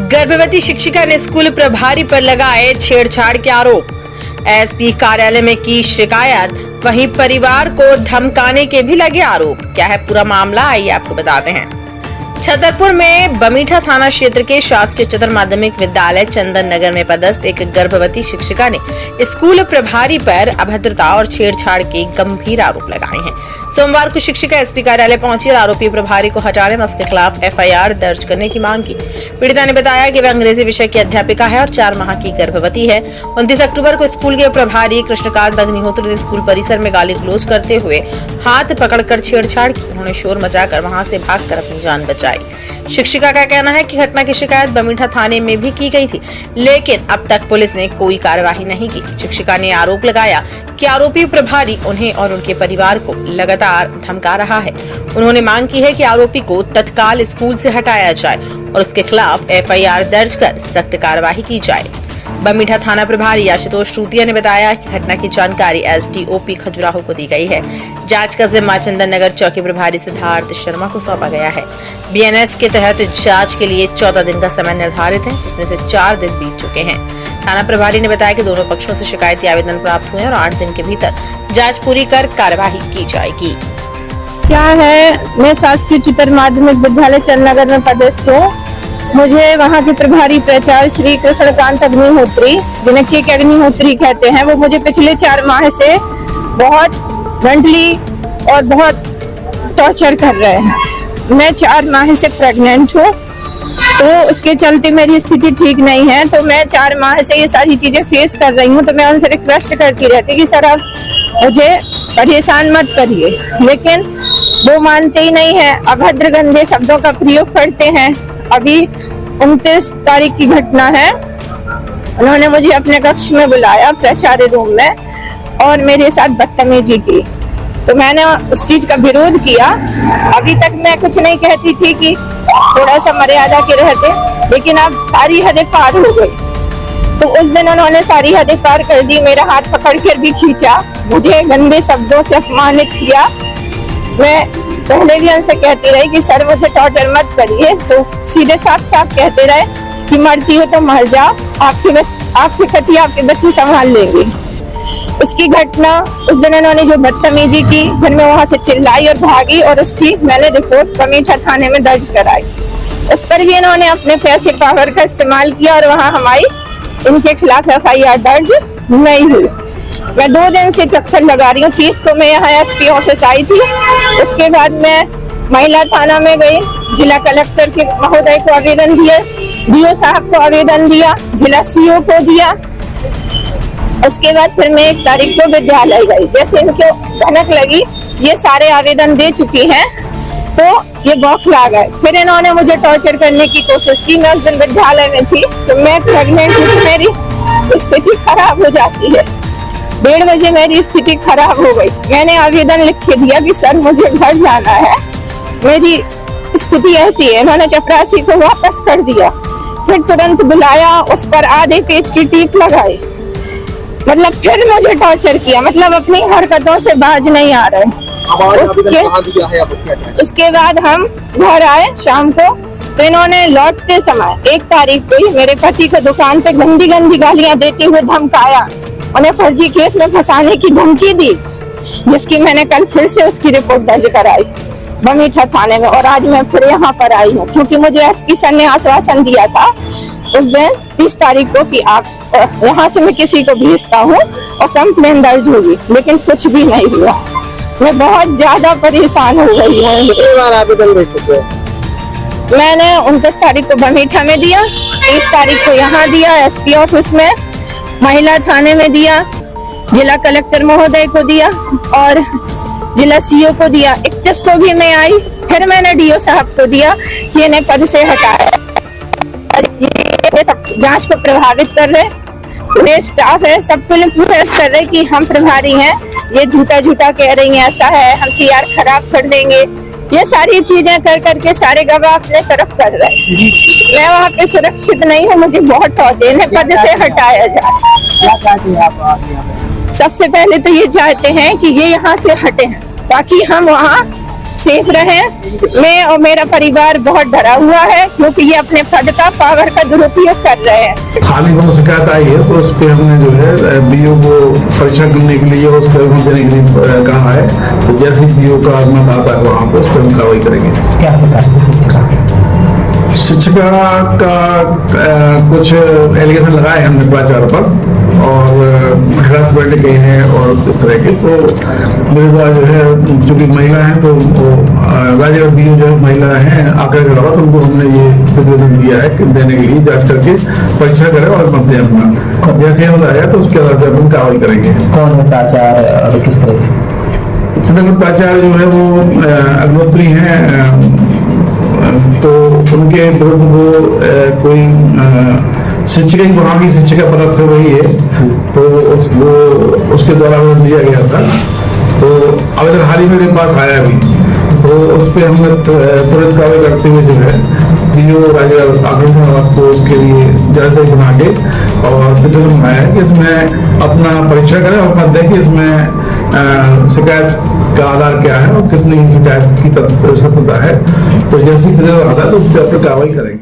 गर्भवती शिक्षिका ने स्कूल प्रभारी पर लगाए छेड़छाड़ के आरोप। एसपी कार्यालय में की शिकायत, वहीं परिवार को धमकाने के भी लगे आरोप। क्या है पूरा मामला, आइए आपको बताते हैं। छतरपुर में बमीठा थाना क्षेत्र के शासकीय उच्चतर माध्यमिक विद्यालय चंदन नगर में पदस्थ एक गर्भवती शिक्षिका ने स्कूल प्रभारी पर अभद्रता और छेड़छाड़ के गंभीर आरोप लगाए हैं। सोमवार को शिक्षिका एसपी कार्यालय पहुंची और आरोपी प्रभारी को हटाने में उसके खिलाफ एफआईआर दर्ज करने की मांग की। पीड़िता ने बताया कि वह अंग्रेजी विषय की अध्यापिका है और 4 माह की गर्भवती है। 29 अक्टूबर को स्कूल के प्रभारी कृष्णकांत अग्निहोत्री ने स्कूल परिसर में गाली गलौज करते हुए हाथ पकड़कर छेड़छाड़ की। उन्होंने शोर मचाकर वहां से भागकर अपनी जान बचाई। शिक्षिका का कहना है कि घटना की शिकायत बमीठा थाने में भी की गई थी, लेकिन अब तक पुलिस ने कोई कार्रवाई नहीं की। शिक्षिका ने आरोप लगाया कि आरोपी प्रभारी उन्हें और उनके परिवार को लगातार धमका रहा है। उन्होंने मांग की है कि आरोपी को तत्काल स्कूल से हटाया जाए और उसके खिलाफ एफआईआर दर्ज कर सख्त कार्रवाई की जाए। बमीठा थाना प्रभारी आशुतोष टूतिया ने बताया कि घटना की जानकारी एसडीओपी खजुराहो को दी गई है। जांच का जिम्मा चंदन नगर चौकी प्रभारी सिद्धार्थ शर्मा को सौंपा गया है। बीएनएस के तहत जांच के लिए 14 दिन का समय निर्धारित है, जिसमें से 4 दिन बीत चुके हैं। थाना प्रभारी ने बताया कि दोनों पक्षों से शिकायती आवेदन प्राप्त हुए और 8 दिन के भीतर जाँच पूरी कर कार्यवाही की जाएगी। क्या है, मैं शासकीय उच्चतर माध्यमिक विद्यालय चंदन नगर में पदस्थ हूँ। मुझे वहाँ के प्रभारी प्राचार्य श्री कृष्णकांत अग्निहोत्री, जिन्हें के अग्निहोत्री कहते हैं, वो मुझे पिछले 4 माह से बहुत मेंटली और बहुत टॉर्चर कर रहे हैं। मैं 4 माह से प्रेग्नेंट हूँ, तो उसके चलते मेरी स्थिति ठीक नहीं है। तो मैं 4 माह से ये सारी चीजें फेस कर रही हूँ। तो मैं उनसे रिक्वेस्ट करती रहती कि सर आप मुझे परेशान मत करिए, लेकिन वो मानते ही नहीं है। अभद्र गंदे शब्दों का प्रयोग करते हैं। अभी 29 तारीख की घटना है। उन्होंने मुझे अपने कक्ष में बुलाया प्राचार्य रूम में और मेरे साथ बदतमीजी की। तो मैंने उस चीज का विरोध किया। अभी तक मैं कुछ नहीं कहती थी कि थोड़ा सा मर्यादा के रहते, लेकिन अब सारी हदें पार हो गई। तो उस दिन उन्होंने सारी हदें पार कर दी। मेरा हाथ पकड़ कर भी खींचा, मुझे गंदे शब्दों से अपमानित किया। मैं पहले भी उनसे कहती रही कि सर मुझे टॉर्चर मत करिए, तो सीधे साफ साफ कहते रहे कि मरती हो तो मर जाओ, आपके पति आपके बच्चे संभाल लेंगे। उसकी घटना उस दिन उन्होंने जो बदतमीजी की, फिर मैं वहां से चिल्लाई और भागी और उसकी मैंने रिपोर्ट बमीठा थाने में दर्ज कराई। उस पर भी इन्होंने अपने पैसे पावर का इस्तेमाल किया और वहाँ हमारी इनके खिलाफ एफआईआर दर्ज नहीं हुई। मैं 2 दिन से चक्कर लगा रही हूँ। 30 को मैं यहाँ एसपी ऑफिस आई थी। उसके बाद मैं महिला थाना में गई, जिला कलेक्टर के महोदय को आवेदन दिया, डीओ साहब को आवेदन दिया, जिला सीओ को दिया। उसके बाद फिर मैं 1 तारीख को विद्यालय गई। जैसे इनको भनक लगी ये सारे आवेदन दे चुकी हैं, तो ये बौखला गए। फिर इन्होंने मुझे टॉर्चर करने की कोशिश की। मैं उस दिन विद्यालय में थी, तो मैं प्रेग्नेंट हूँ, तो मेरी स्थिति खराब हो जाती है। 1:30 बजे मेरी स्थिति खराब हो गई। मैंने आवेदन लिख के दिया कि सर मुझे घर जाना है, मेरी स्थिति ऐसी है। इन्होंने चपरासी को वापस कर दिया। फिर तुरंत बुलाया, उस पर आधे पेज की टीप लगाई। मतलब फिर मुझे टॉर्चर किया, मतलब अपनी हरकतों से बाज नहीं आ रहे। उसके बाद हम घर आए शाम को, तो इन्होंने लौटते समय 1 तारीख को ही मेरे पति को दुकान पे गंदी गंदी गालियां देते हुए धमकाया। उन्हें फर्जी केस में फंसाने की धमकी दी, जिसकी मैंने कल फिर से उसकी रिपोर्ट दर्ज कराई बमीठा थाने में। और आज मैं फिर यहाँ पर आई हूँ, क्योंकि मुझे एसपी सर ने आश्वासन दिया था उस दिन 30 तारीख को कि आप यहाँ से मैं किसी को भेजता हूँ और कंप्लेन दर्ज होगी, लेकिन कुछ भी नहीं हुआ। मैं बहुत ज्यादा परेशान हो गई हूँ। मैंने 29 तारीख को बमीठा में दिया, 30 तारीख को यहाँ दिया एसपी ऑफिस में, महिला थाने में दिया, जिला कलेक्टर महोदय को दिया और जिला सीओ को दिया। 31 को भी मैं आई, फिर मैंने डीओ साहब को दिया कि इन्हें पद से हटाया। ये सब जांच को प्रभावित कर रहे, पूरे स्टाफ है, सब इन्फ्लुएंस कर रहे कि हम प्रभारी हैं, ये झूठा कह रही हैं, ऐसा है, हम सीआर खराब कर देंगे। ये सारी चीजें कर करके सारे गवाह अपने तरफ कर रहे हैं। मैं वहाँ पे सुरक्षित नहीं हूँ, मुझे बहुत टॉर्चर, इन्हें पद से हटाया जाए। सबसे पहले तो ये चाहते हैं कि ये यहाँ से हटे हैं, ताकि हम वहाँ सेफ रहें। मैं और मेरा परिवार बहुत डरा हुआ है क्योंकि ये अपने पद का पावर का दुरुपयोग कर रहे हैं। हाल ही में शिकायत आई है तो उस पर हमने जो है बीओ को परीक्षा करने के लिए उस पर देने के लिए कहा है। तो जैसे बीओ का आगमन आता है वहाँ पर उस पर हम कार्रवाई करेंगे। क्या शिक्षिका का कुछ एलिगेशन लगाए हमने प्राचार्य पर और हरासमेंट के हैं और इस तरह के। तो मेरे द्वारा जो है चूंकि महिला हैं तो वो राज्य बीओ जो है महिला हैं आकर के अलावा तो उनको हमने ये प्रतिवेदन दिया है कि देने के लिए जांच करके परीक्षा करें और मत दें अपना। जैसे ही बताया तो उसके आधार पर हम कार्रवाई करेंगे। कौन है प्राचार्य और किस तरह की? चिदंबरम प्राचार्य जो है वो अग्निहोत्री हैं। तो उनके विरुद्ध वो कोई शिक्षिका ही वहाँ की शिक्षिका पदस्थ वही है तो वो उसके द्वारा वो दिया गया था। तो आवेदन हाल ही मेरे पास आया भी तो उस पर हमने तुरंत कार्रवाई करते हुए जो है बीओ राज्य आग्रह को उसके लिए जायजा बना के और प्रतिवेदन बनाया है कि इसमें अपना परीक्षा करें और मत दें कि इसमें शिकायत का आधार क्या है और कितनी शिकायत की सत्यता है। तो जैसी प्रतिवेदन आता है तो उस पर कार्रवाई करेंगे।